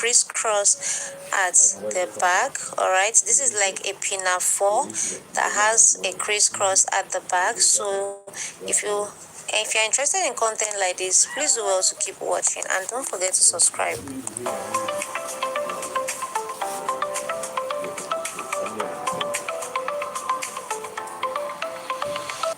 crisscross at the back. All right, this is like a pinafore that has a crisscross at the back. So if you're interested in content like this, please do well to keep watching and don't forget to subscribe.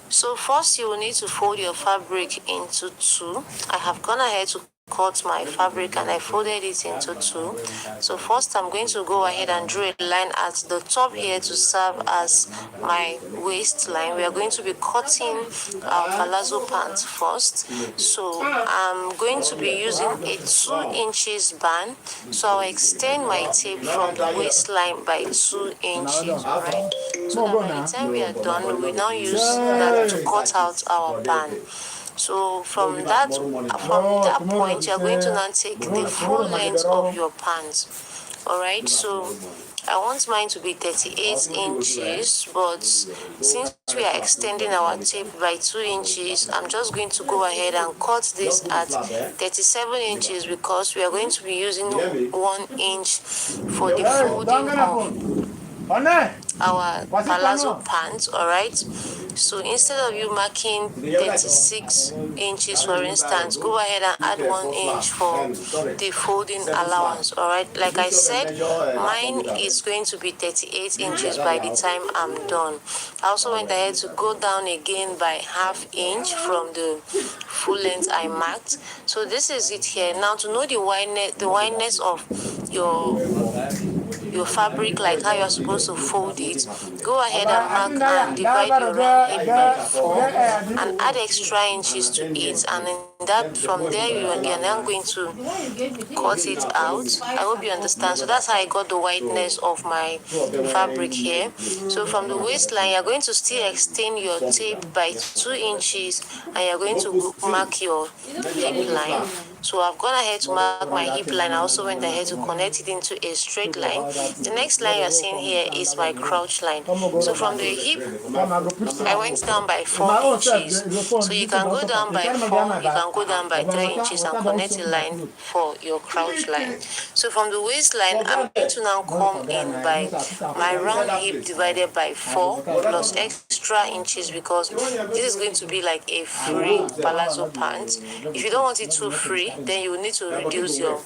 So first you will need to fold your fabric into two. I have gone ahead to cut my fabric and I folded it into two. So first I'm going to go ahead and draw a line at the top here to serve as my waistline. We are going to be cutting our palazzo pants first. So I'm going to be using a 2 inches band. So I'll extend my tape from the waistline by 2 inches. Alright. So that by the time we are done, we now use that to cut out our band. So from that point, you are going to now take the full length of your pants. Alright, so I want mine to be 38 inches, but since we are extending our tape by 2 inches, I'm just going to go ahead and cut this at 37 inches because we are going to be using 1 inch for the folding of our palazzo pants. All right, so instead of you marking 36 inches, for instance, go ahead and add 1 inch for the folding allowance. All right, like I said, mine is going to be 38 inches by the time I'm done. I also went ahead to go down again by ½ inch from the full length I marked. So this is it here. Now to know the wideness of your fabric, like how you're supposed to fold it, go ahead and mark and divide your round hip by 4 and add extra inches to it, and in that, from there you are now going to cut it out. I hope you understand. So that's how I got the wideness of my fabric here. So from the waistline, you're going to still extend your tape by 2 inches and you're going to mark your hip line. So I've gone ahead to mark my hip line. I also went ahead to connect it into a straight line. The next line you're seeing here is my crouch line. So from the hip, I went down by 4 inches. So you can go down by 4, you can go down by 3 inches and connect a line for your crouch line. So from the waistline, I'm going to now come in by my round hip divided by 4 plus extra inches because this is going to be like a free palazzo pant. If you don't want it too free, then you will need to reduce your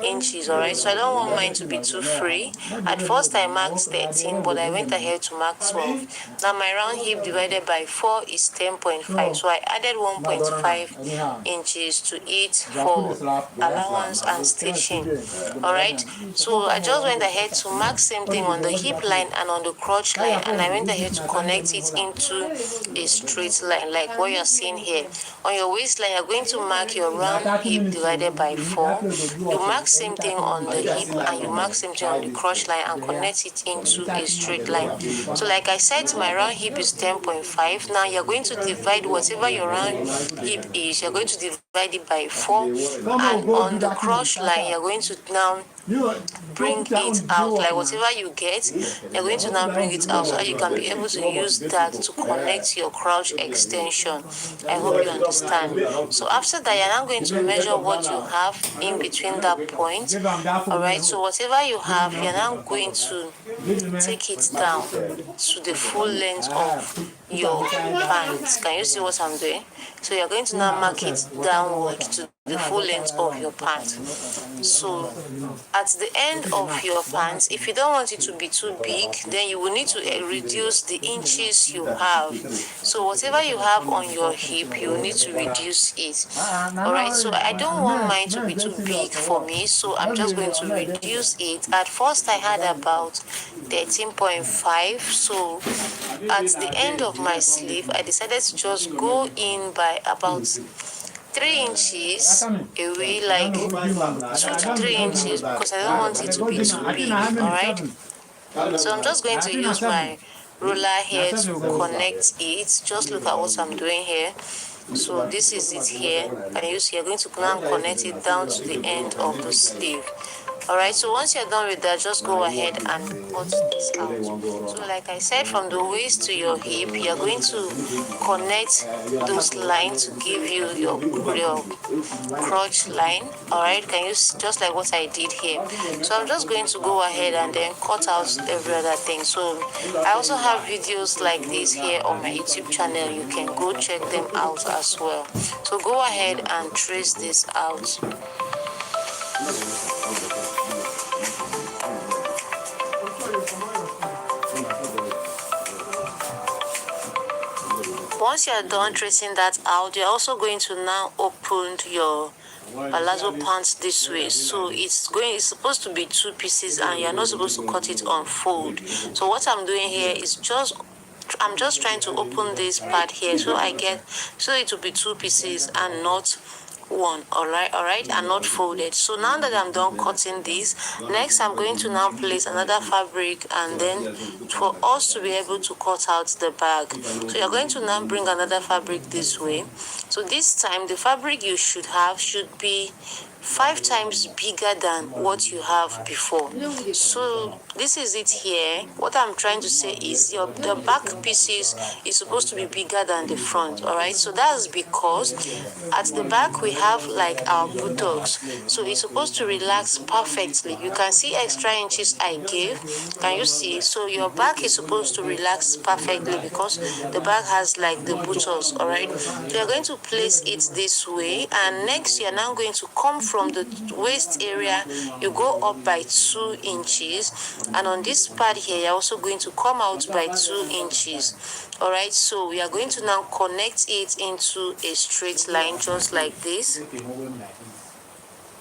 inches. All right, so I don't want mine to be too free. At first I marked 13, but I went ahead to mark 12. Now my round hip divided by 4 is 10.5, so I added 1.5 inches to it for allowance and stitching. All right, so I just went ahead to mark same thing on the hip line and on the crotch line, and I went ahead to connect it into a straight line like what you're seeing here. On your waistline, you're going to mark your round hip divided by 4. You mark same thing on the hip and you mark same thing on the crotch line and connect it into a straight line. So like I said, my round hip is 10.5. Now you're going to divide whatever your round hip is, you're going to divide it by 4, and on the crotch line you're going to now bring it out, like whatever you get, you're going to now bring it out so that you can be able to use that to connect your crouch extension. I hope you understand. So after that, you're now going to measure what you have in between that point. All right, so whatever you have, you're now going to take it down to the full length of your pants. Can you see what I'm doing? So you're going to now mark it downward to the full length of your pants. So at the end of your pants, if you don't want it to be too big, then you will need to reduce the inches you have. So whatever you have on your hip, you will need to reduce it. All right, so I don't want mine to be too big for me, so I'm just going to reduce it. At first I had about 13.5, so at the end of my sleeve I decided to just go in by about 3 inches away, like 2 to 3 inches, because I don't want it to be too big. All right, so I'm just going to use my roller here to connect it. Just look at what I'm doing here. So this is it here, and you see you're going to now connect it down to the end of the sleeve. All right, so once you're done with that, just go ahead and cut this out. So like I said, from the waist to your hip, you're going to connect those lines to give you your crotch line. All right, can you just like what I did here? So I'm just going to go ahead and then cut out every other thing. So I also have videos like this here on my YouTube channel. You can go check them out as well. So go ahead and trace this out. Once you're done tracing that out, you're also going to now open your palazzo pants this way. So it's supposed to be 2 pieces, and you're not supposed to cut it on fold. So what I'm doing here is I'm just trying to open this part here so it will be 2 pieces and not one. All right, and not folded. So now that I'm done cutting this, next I'm going to now place another fabric, and then for us to be able to cut out the bag, so you're going to now bring another fabric this way. So this time the fabric you should have should be 5 times bigger than what you have before. So this is it here. What I'm trying to say is the back pieces is supposed to be bigger than the front. All right, so that's because at the back we have like our buttocks, so it's supposed to relax perfectly. You can see extra inches I gave. Can you see? So your back is supposed to relax perfectly because the back has like the buttocks. All right, so you're going to place it this way, and next you're now going to come from the waist area, you go up by 2 inches, and on this part here you're also going to come out by 2 inches. All right, so we are going to now connect it into a straight line just like this.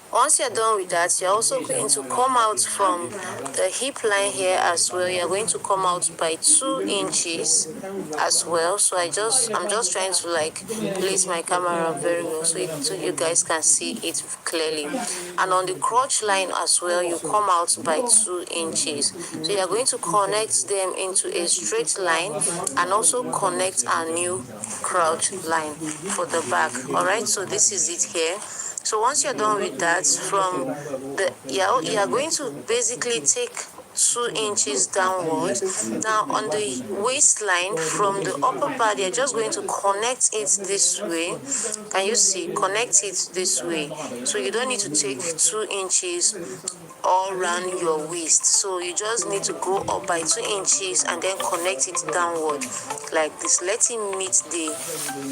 Once you're done with that, you're also going to come out from the hip line here as well. You're going to come out by 2 inches as well. So I'm just trying to like place my camera very well so you guys can see it clearly. And on the crotch line as well, you come out by 2 inches. So you're going to connect them into a straight line and also connect a new crotch line for the back. All right, so this is it here. So once you're done with that, you're going to basically take 2 inches downwards. Now on the waistline from the upper part, you're just going to connect it this way. Can you see? Connect it this way. So you don't need to take 2 inches all around your waist. So you just need to go up by 2 inches and then connect it downward like this. Let it meet the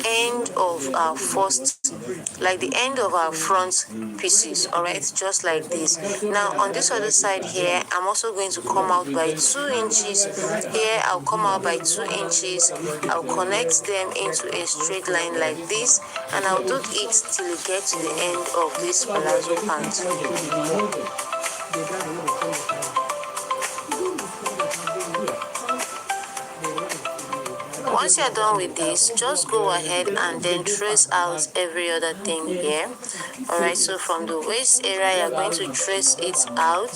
end of our the end of our front pieces. All right, just like this. Now on this other side here, I'm also going to come out by 2 inches. Here I'll come out by 2 inches. I'll connect them into a straight line like this, and I'll do it till it gets to the end of this palazzo pant. Once you're done with this, just go ahead and then trace out every other thing here. All right, so from the waist area, you're going to trace it out.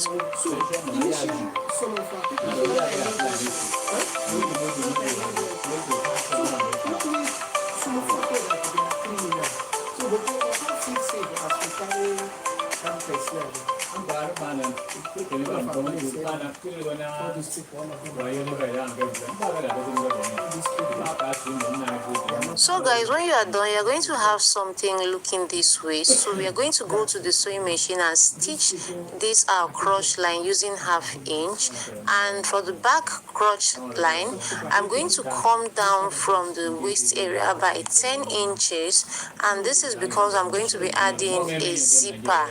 So guys, when you are done, you're going to have something looking this way. So we are going to go to the sewing machine and stitch this crotch line using 1/2 inch. And for the back crotch line, I'm going to come down from the waist area by 10 inches, and this is because I'm going to be adding a zipper.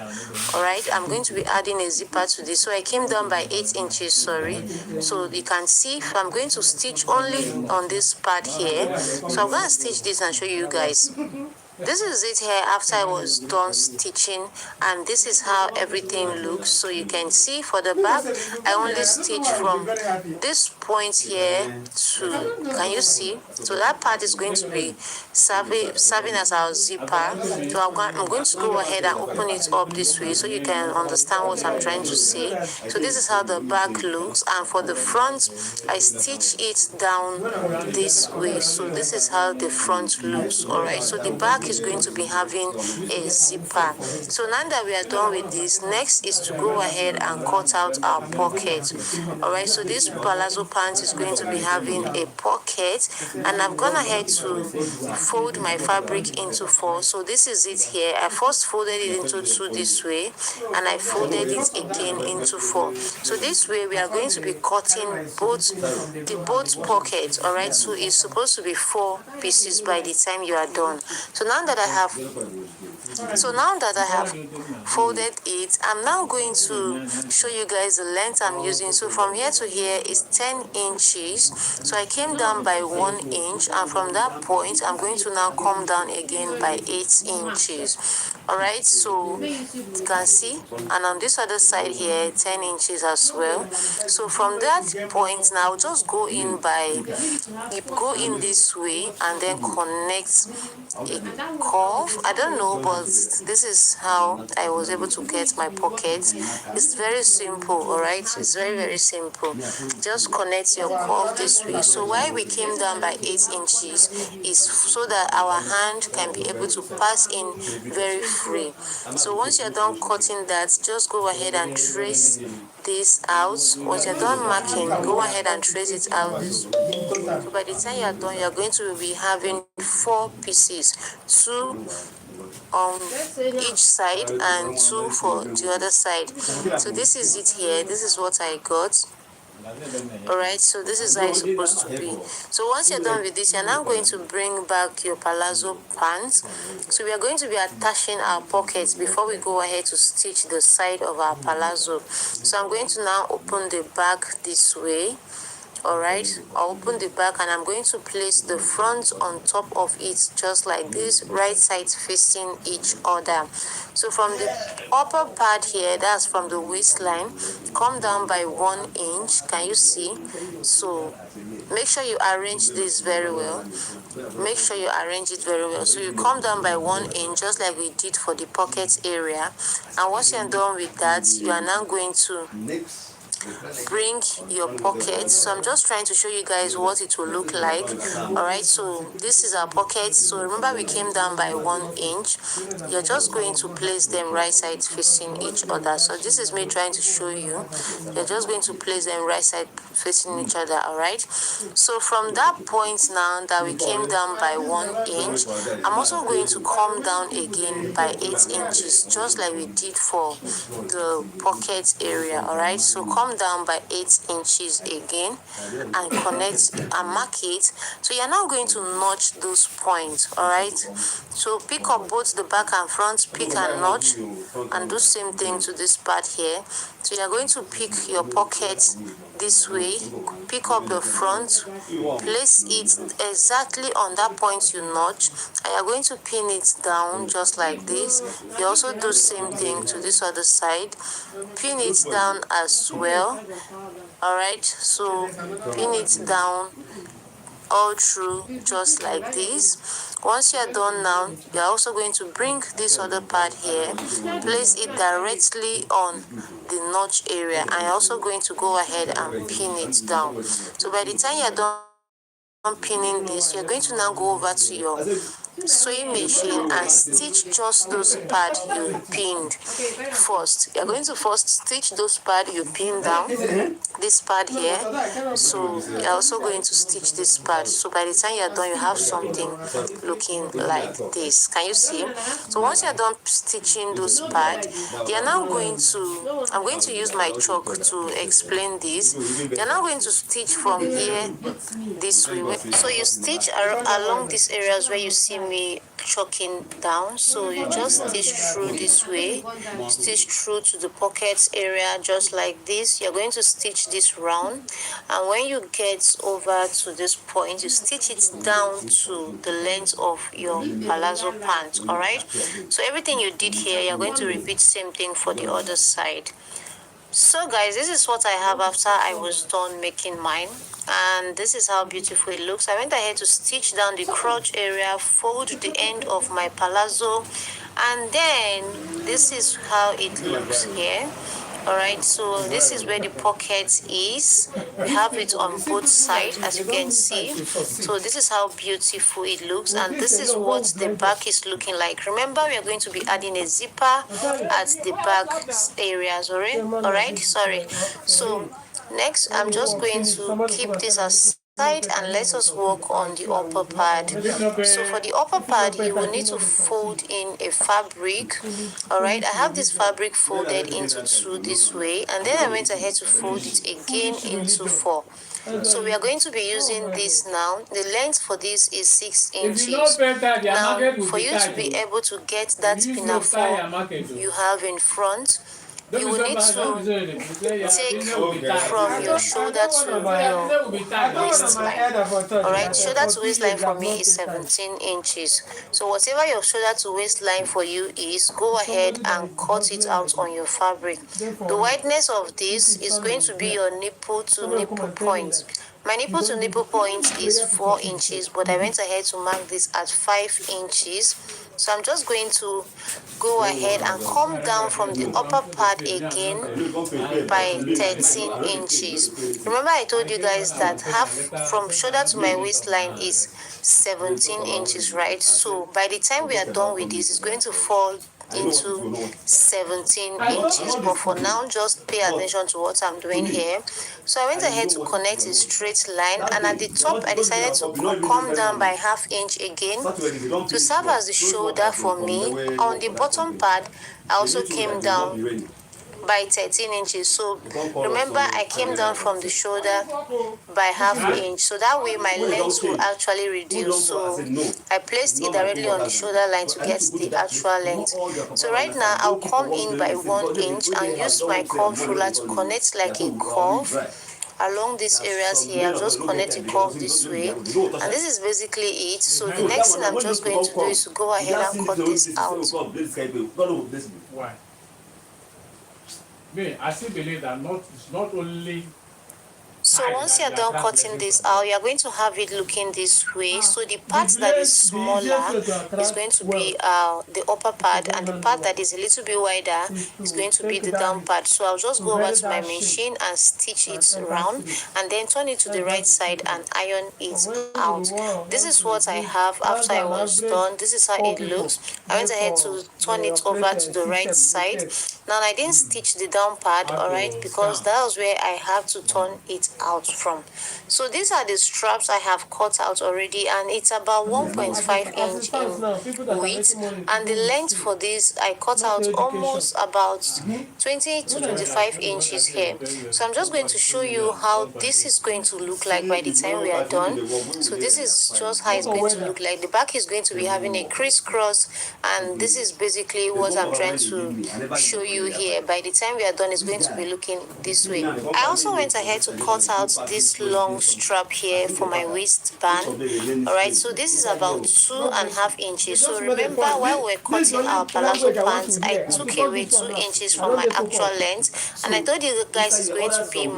All right, I'm going to be adding a zipper to this, so I came down by 8 inches, sorry. So you can see I'm going to stitch only on this part here. So I'm going to stitch this and show you guys. This is it here after I was done stitching, and this is how everything looks. So you can see for the back, I only stitch from this point here to, can you see? So that part is going to be serving as our zipper. So I'm going to go ahead and open it up this way so you can understand what I'm trying to say. So this is how the back looks, and for the front, I stitch it down this way. So this is how the front looks. All right, so the back is going to be having a zipper. So now that we are done with this, next is to go ahead and cut out our pocket. All right, so this palazzo pant is going to be having a pocket, and I've gone ahead to fold my fabric into 4. So this is it here. I first folded it into 2 this way, and I folded it again into 4. So this way we are going to be cutting both pockets. All right, so it's supposed to be 4 pieces by the time you are done. So now that I have folded it, I'm now going to show you guys the length I'm using. So from here to here is 10 inches. So I came down by 1 inch, and from that point I'm going to now come down again by 8 inches. All right, so you can see, and on this other side here 10 inches as well. So from that point now, just go in this way and then connect a curve. I don't know, but this is how I was able to get my pocket. It's very simple. All right, it's very simple. Just connect your curve this way. So why we came down by 8 inches is so that our hand can be able to pass in very free. So once you're done cutting that, just go ahead and trace this out. Once you're done marking, go ahead and trace it out this way. So by the time you're done, you're going to be having 4 pieces, 2 on each side and 2 for the other side. So this is it here. This is what I got. Alright, so this is how it's supposed to be. So once you're done with this, you're now going to bring back your palazzo pants. So we are going to be attaching our pockets before we go ahead to stitch the side of our palazzo. So I'm going to now open the back this way. Alright, I'll open the back and I'm going to place the front on top of it just like this, right sides facing each other. So from the upper part here, that's from the waistline, come down by 1 inch. Can you see? So make sure you arrange this very well. Make sure you arrange it very well. So you come down by 1 inch just like we did for the pocket area. And once you're done with that, you are now going to bring your pocket. So I'm just trying to show you guys what it will look like. All right, so this is our pocket. So remember we came down by 1 inch. You're just going to place them right side facing each other. So this is me trying to show you. You're just going to place them right side facing each other. All right, so from that point now that we came down by 1 inch, I'm also going to come down again by 8 inches just like we did for the pocket area. All right, so come down by 8 inches again and connect and mark it. So you're now going to notch those points. All right, so pick up both the back and front, pick and notch, and do same thing to this part here. So you're going to pick your pocket this way, pick up the front, place it exactly on that point you notch, and you're going to pin it down just like this. You also do same thing to this other side, pin it down as well. All right, so pin it down all through just like this. Once you're done now, you're also going to bring this other part here, place it directly on the notch area, and you're also going to go ahead and pin it down. So by the time you're done pinning this, you're going to now go over to your sewing machine and stitch just those parts you pinned first. You're going to first stitch those parts you pinned down, this part here. So you're also going to stitch this part. So by the time you're done, you have something looking like this. Can you see? So once you're done stitching those parts, you're now going to, I'm going to use my chalk to explain this. You're now going to stitch from here this way. So you stitch along these areas where you see me chalking down. So you just stitch through this way, stitch through to the pockets area just like this. You're going to stitch this round, and when you get over to this point, you stitch it down to the length of your palazzo pants. All right, so everything you did here, you're going to repeat same thing for the other side. So guys, this is what I have after I was done making mine, and this is how beautiful it looks. I went ahead to stitch down the crotch area, fold the end of my palazzo, and then this is how it looks here. All right, so this is where the pocket is. We have it on both sides, as you can see. So this is how beautiful it looks, and this is what the back is looking like. Remember, we are going to be adding a zipper at the back areas. All right, sorry. So next, I'm just going to keep this aside and let us work on the upper part. So for the upper part, you will need to fold in a fabric. All right, I have this fabric folded into two this way, and then I went ahead to fold it again into four. So we are going to be using this now. The length for this is 6 inches. Now, for you to be able to get that pinafore you have in front, you will need to take from your shoulder to your waistline. All right, shoulder to waistline for me is 17 inches. So whatever your shoulder to waistline for you is, go ahead and cut it out on your fabric. The wideness of this is going to be your nipple to nipple point. My nipple to nipple point is 4 inches, but I went ahead to mark this at 5 inches. So I'm just going to go ahead and come down from the upper part again by 13 inches. Remember, I told you guys that half from shoulder to my waistline is 17 inches, right? So by the time we are done with this, it's going to fall into 17 inches. But for now, just pay attention to what I'm doing here. So I went ahead to connect a straight line, and at the top I decided to come down by ½ inch again to serve as the shoulder for me. On the bottom part, I also came down by 13 inches. So remember, I came down from the shoulder by ½ inch, so that way my length will actually reduce. So I placed it directly on the shoulder line to get the actual length. So right now I'll come in by 1 inch and use my curve ruler to connect like a curve along these areas here. I'll just connect a curve this way, and this is basically it. So the next thing I'm just going to do is to go ahead and cut this out. Why? I still believe that it's not only. So once you're done cutting this out, you're going to have it looking this way. So the part that is smaller is going to be the upper part, and the part that is a little bit wider is going to be the down part. So I'll just go over to my machine and stitch it around, and then turn it to the right side and iron it out. This is what I have after I was done. This is how it looks. I went ahead to turn it over to the right side. Now I didn't stitch the down part, alright, because that was where I have to turn it out from. So these are the straps I have cut out already, and it's about 1.5 inch in width, and the length for this I cut out almost about 20 to 25 inches here. So I'm just going to show you how this is going to look like by the time we are done. So this is just how it's going to look like. The back is going to be having a crisscross, and this is basically what I'm trying to show you here. By the time we are done, it's going to be looking this way. I also went ahead to cut out this long strap here for my waistband. Alright, so this is about 2.5 inches. So remember, while we're cutting our palazzo pants, I took away 2 inches from my actual length, and I told you guys it's going to be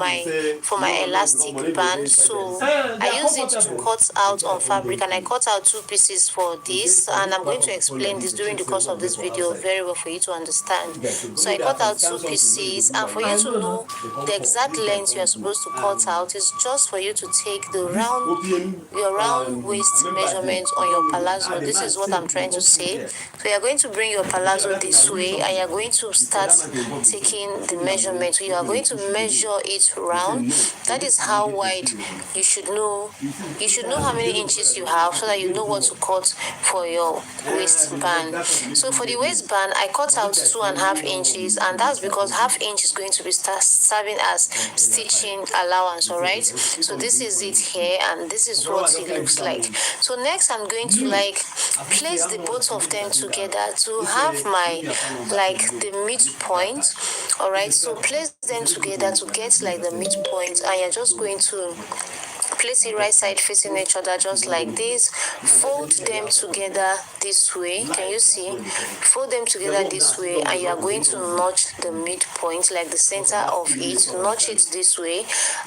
for my elastic band. So I used it to cut out on fabric, and I cut out 2 pieces for this, and I'm going to explain this during the course of this video very well for you to understand. So I cut out 2 pieces, and for you to know the exact length you are supposed to cut out is just for you to take your round waist measurement on your palazzo. This is what I'm trying to say. So you are going to bring your palazzo this way, and you are going to start taking the measurement. So you are going to measure it round. That is how wide you should know. You should know how many inches you have, so that you know what to cut for your waistband. So for the waistband, I cut out 2.5 inches, and that's because ½ inch is going to be serving as stitching allowance. Alright, so this is it here, and this is what it looks like. So next I'm going to place the both of them together to have my the midpoint. Alright, so place them together to get the midpoint, and you're just going to place it right side facing each other just like this. Fold them together this way. Can you see? Fold them together this way, and you are going to notch the midpoint, like the center of it. Notch it this way.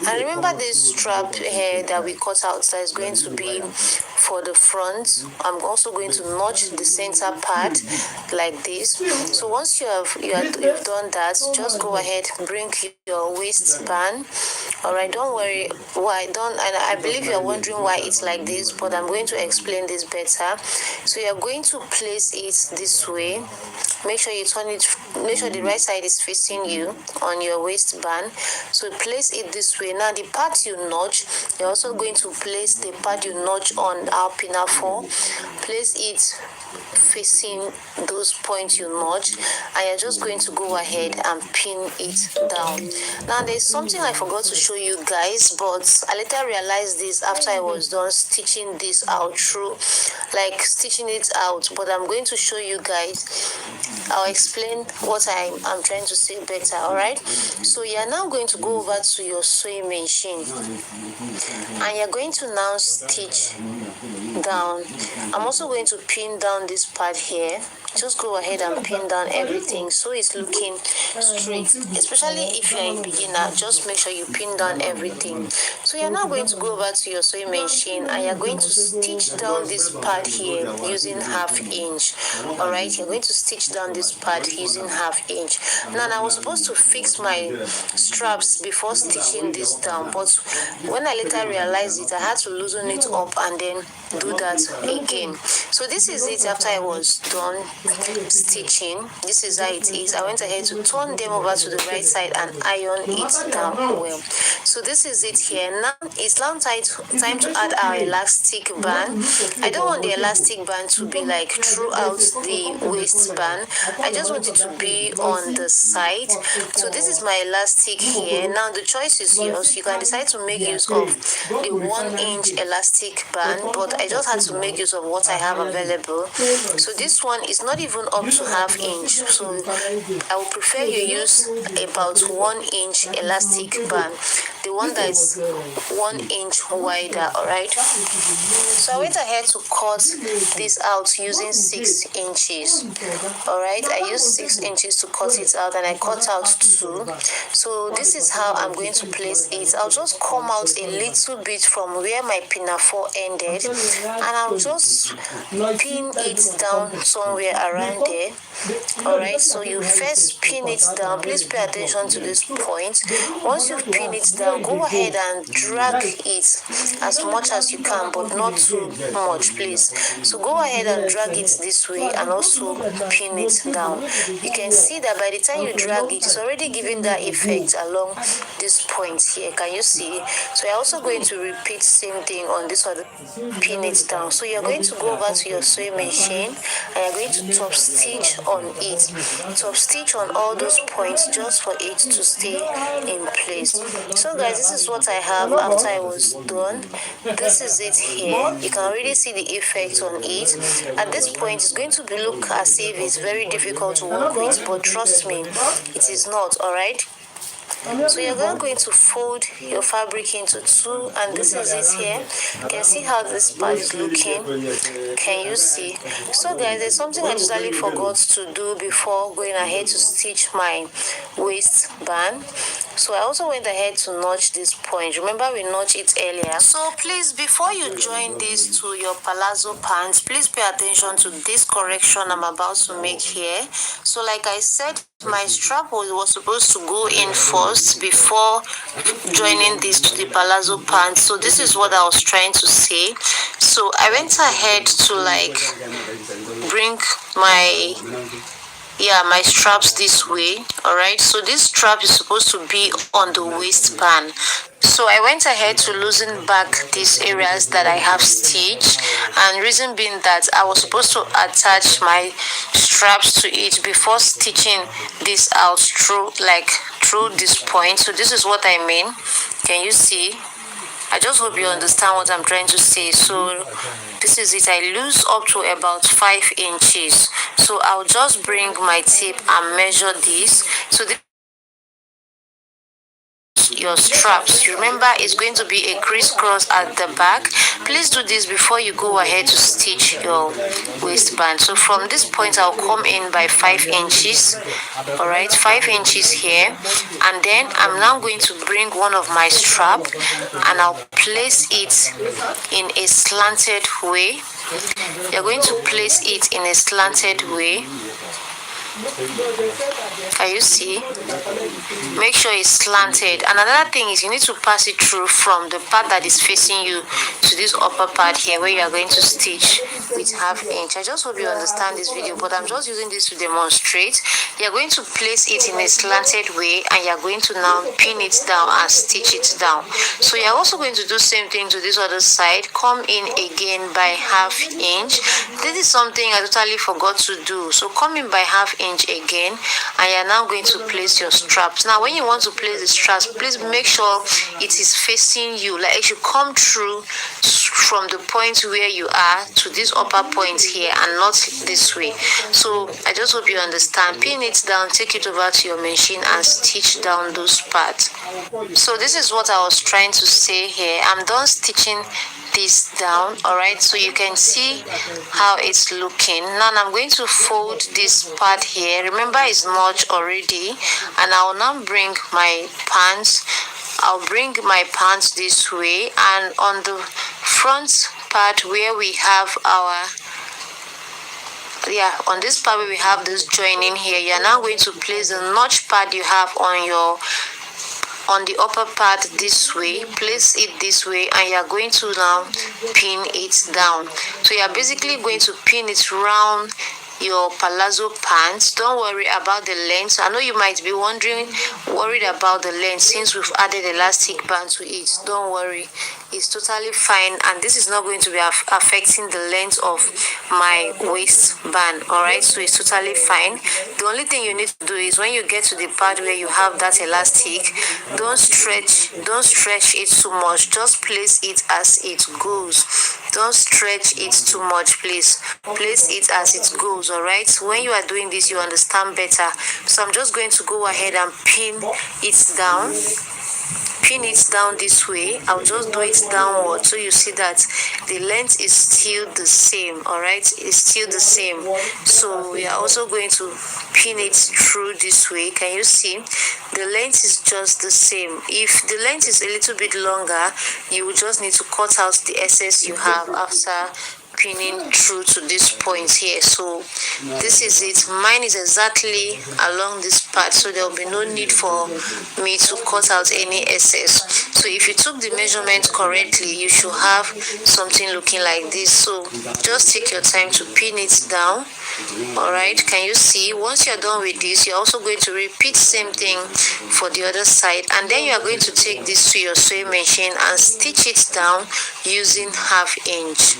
And remember this strap here that we cut out that is going to be for the front. I'm also going to notch the center part like this. So once you've done that, just go ahead, bring your waistband. All right, don't worry why don't and I believe you're wondering why it's like this, but I'm going to explain this better. So you're going to place it this way. Make sure you turn it, make sure the right side is facing you on your waistband. So place it this way. Now the part you notch, you're also going to place the part you notch on our pinafore. Place it facing those points you notch, and you're just going to go ahead and pin it down. Now there's something I forgot to show you guys, but I later realized this after I was done stitching this out through, like stitching it out, but I'm going to show you guys. I'll explain what I'm trying to say better. All right, so you're now going to go over to your sewing machine, and you're going to now stitch down. I'm also going to pin down this part here. Just go ahead and pin down everything so it's looking straight, especially if you're a beginner. Just make sure you pin down everything. So you're now going to go over to your sewing machine, and you're going to stitch down this part here using 1/2 inch. All right, you're going to stitch down this part using 1/2 inch. Now I was supposed to fix my straps before stitching this down, but when I later realized it, I had to loosen it up and then do that again. So this is it after I was done stitching. This is how it is. I went ahead to turn them over to the right side and iron it down well. So this is it here. Now it's now time to add our elastic band. I don't want the elastic band to be like throughout the waistband. I just want it to be on the side. So this is my elastic here. Now the choice is yours. You can decide to make use of the 1 inch elastic band, but I just had to make use of what I have available. So this one is not even up to 1/2 inch, so I would prefer you use about 1 inch elastic band, the one that is 1 inch wider. All right, so I went ahead to cut this out using 6 inches. All right, I used 6 inches to cut it out, and I cut out 2. So this is how I'm going to place it. I'll just come out a little bit from where my pinafore ended, and I'll just pin it down somewhere around there. All right, so you first pin it down. Please pay attention to this point. Once you pin it down, go ahead and drag it as much as you can, but not too much, please. So go ahead and drag it this way and also pin it down. You can see that by the time you drag it, it's already giving that effect along this point here. Can you see? So you're also going to repeat same thing on this other, pin it down. So you're going to go over to your sewing machine, and you're going to top stitch on it. Top stitch on all those points just for it to stay in place. So guys, this is what I have after I was done. This is it here. You can already see the effect on it. At this point, it's going to look as if it's very difficult to work with, but trust me, it is not. All right. So you're going to fold your fabric into 2, and this is it here. You can see how this part is looking. Can you see? So guys, there's something I totally forgot to do before going ahead to stitch my waistband. So I also went ahead to notch this point. Remember, we notched it earlier. So please, before you join this to your palazzo pants, please pay attention to this correction I'm about to make here. So like I said, my strap was supposed to go in first before joining this to the palazzo pants. So this is what I was trying to say. So I went ahead to like bring my straps this way. All right, so this strap is supposed to be on the waistband. So I went ahead to loosen back these areas that I have stitched, and reason being that I was supposed to attach my straps to it before stitching this out through this point. So this is what I mean. Can you see? I just hope you understand what I'm trying to say. So this is it. I lose up to about 5 inches. So I'll just bring my tape and measure this. So this your straps. Remember, it's going to be a crisscross at the back. Please do this before you go ahead to stitch your waistband. So from this point, I'll come in by 5 inches. All right, 5 inches here, and then I'm now going to bring one of my strap and I'll place it in a slanted way. You're going to place it in a slanted way. Can you see? Make sure it's slanted. And another thing is you need to pass it through from the part that is facing you to this upper part here where you are going to stitch with 1/2 inch. I just hope you understand this video, but I'm just using this to demonstrate. You're going to place it in a slanted way and you're going to now pin it down and stitch it down. So you're also going to do the same thing to this other side. Come in again by 1/2 inch. This is something I totally forgot to do. So come in by 1/2 inch again, and you're now going to place your straps. Now when you want to place the straps, please make sure it is facing you, like it should come through from the point where you are to this upper point here and not this way. So I just hope you understand. Pin it down, take it over to your machine and stitch down those parts. So this is what I was trying to say here. I'm done stitching this down. All right, so you can see how it's looking. Now I'm going to fold this part here. Remember, it's notched already, and I'll now bring my pants. I'll bring my pants this way, and on the front part where we have our on this part where we have this joining here, you're now going to place the notch part you have on the upper part this way. Place it this way, and you're going to now pin it down. So you're basically going to pin it round your palazzo pants. Don't worry about the length. I know you might be worried about the length since we've added elastic band to it. Don't worry, it's totally fine, and this is not going to be affecting the length of my waistband. All right, so it's totally fine. The only thing you need to do is when you get to the part where you have that elastic, don't stretch it too much. Just place it as it goes. Don't stretch it too much, please. Place it as it goes. All right, when you are doing this, you understand better. So I'm just going to go ahead and pin it down. Pin it down this way. I'll just do it downward so you see that the length is still the same. All right, it's still the same. So we are also going to pin it through this way. Can you see? The length is just the same. If the length is a little bit longer, you will just need to cut out the excess you have after pinning through to this point here. So this is it. Mine is exactly along this part, so there will be no need for me to cut out any excess. So if you took the measurement correctly, you should have something looking like this. So just take your time to pin it down. All right, can you see? Once you're done with this, you're also going to repeat same thing for the other side, and then you are going to take this to your sewing machine and stitch it down using 1/2 inch.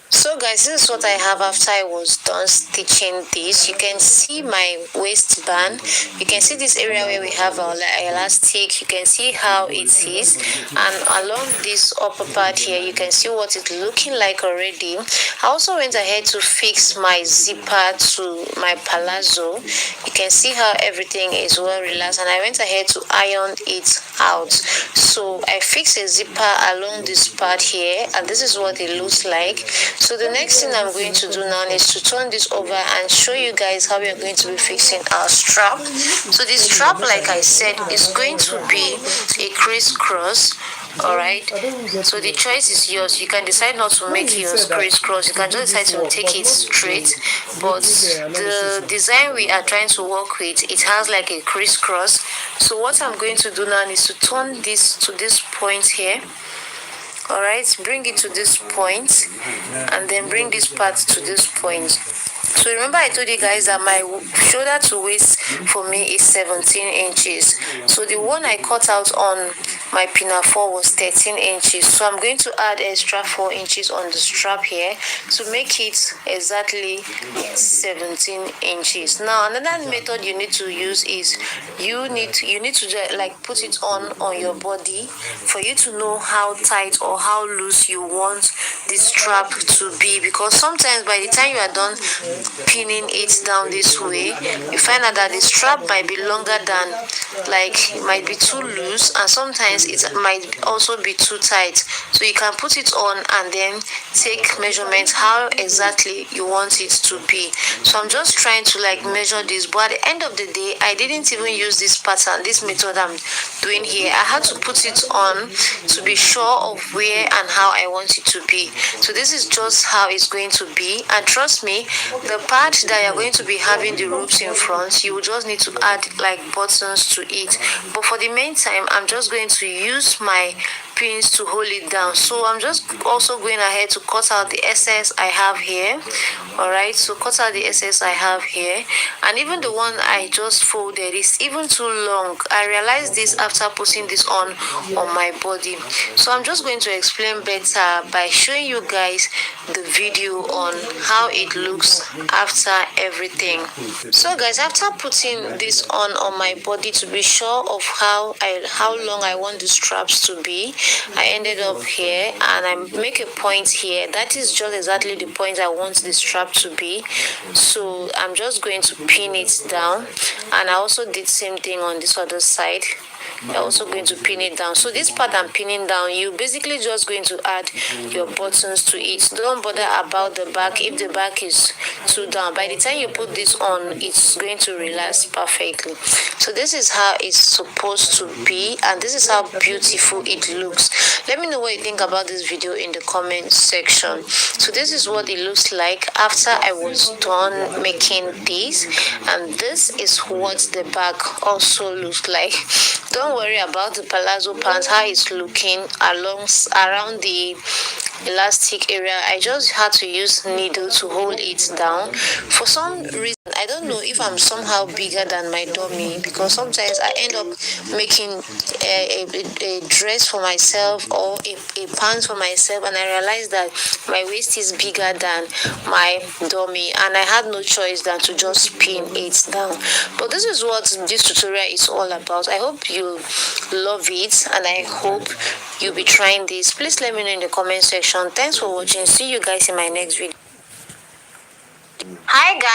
So guys, this is what I have after I was done stitching this. You can see my waistband. You can see this area where we have our elastic. You can see how it is, and along this upper part here, you can see what it's looking like already. I also went ahead to fix my zipper to my palazzo. You can see how everything is well relaxed, and I went ahead to iron it out. So I fixed a zipper along this part here, and this is what it looks like. So the next thing I'm going to do now is to turn this over and show you guys how we are going to be fixing our strap. So the strap, like I said, is going to be a crisscross. All right, so the choice is yours. You can decide not to make yours crisscross. You can just decide to take it straight, but the design we are trying to work with, it has like a crisscross. So what I'm going to do now is to turn this to this point here. All right, bring it to this point, and then bring this part to this point. So remember I told you guys that my shoulder to waist for me is 17 inches. So the one I cut out on my pinafore was 13 inches, so I'm going to add extra 4 inches on the strap here to make it exactly 17 inches. Now another method you need to use is you need to like put it on your body for you to know how tight or how loose you want the strap to be, because sometimes by the time you are done pinning it down this way, you find out that the strap might be longer than, like, it might be too loose, and sometimes it might also be too tight. So you can put it on and then take measurements how exactly you want it to be. So I'm just trying to like measure this, but at the end of the day I didn't even use this pattern, this method I'm doing here. I had to put it on to be sure of where and how I want it to be. So this is just how it's going to be, and trust me, the part that you're going to be having the ropes in front, you will just need to add like buttons to it. But for the meantime, I'm just going to use my pins to hold it down. So I'm just also going ahead to cut out the excess I have here. All right, so cut out the excess I have here, and even the one I just folded is even too long. I realized this after putting this on my body. So I'm just going to explain better by showing you guys the video on how it looks after everything. So guys, after putting this on my body to be sure of how long I want the straps to be, I ended up here and I make a point here. That is just exactly the point I want the strap to be. So I'm just going to pin it down, and I also did same thing on this other side. You're also going to pin it down. So this part I'm pinning down, you basically just going to add your buttons to it. Don't bother about the back if the back is too down. By the time you put this on, it's going to relax perfectly. So this is how it's supposed to be, and this is how beautiful it looks. Let me know what you think about this video in the comment section. So this is what it looks like after I was done making this, and this is what the back also looks like. Don't worry about the palazzo pants, how it's looking around the elastic area. I just had to use needle to hold it down. For some reason, I don't know if I'm somehow bigger than my dummy, because sometimes I end up making a dress for myself or a pants for myself, and I realized that my waist is bigger than my dummy, and I had no choice than to just pin it down. But this is what this tutorial is all about. I hope you love it, and I hope you'll be trying this. Please let me know in the comment section. Thanks for watching. See you guys in my next video. Hi guys.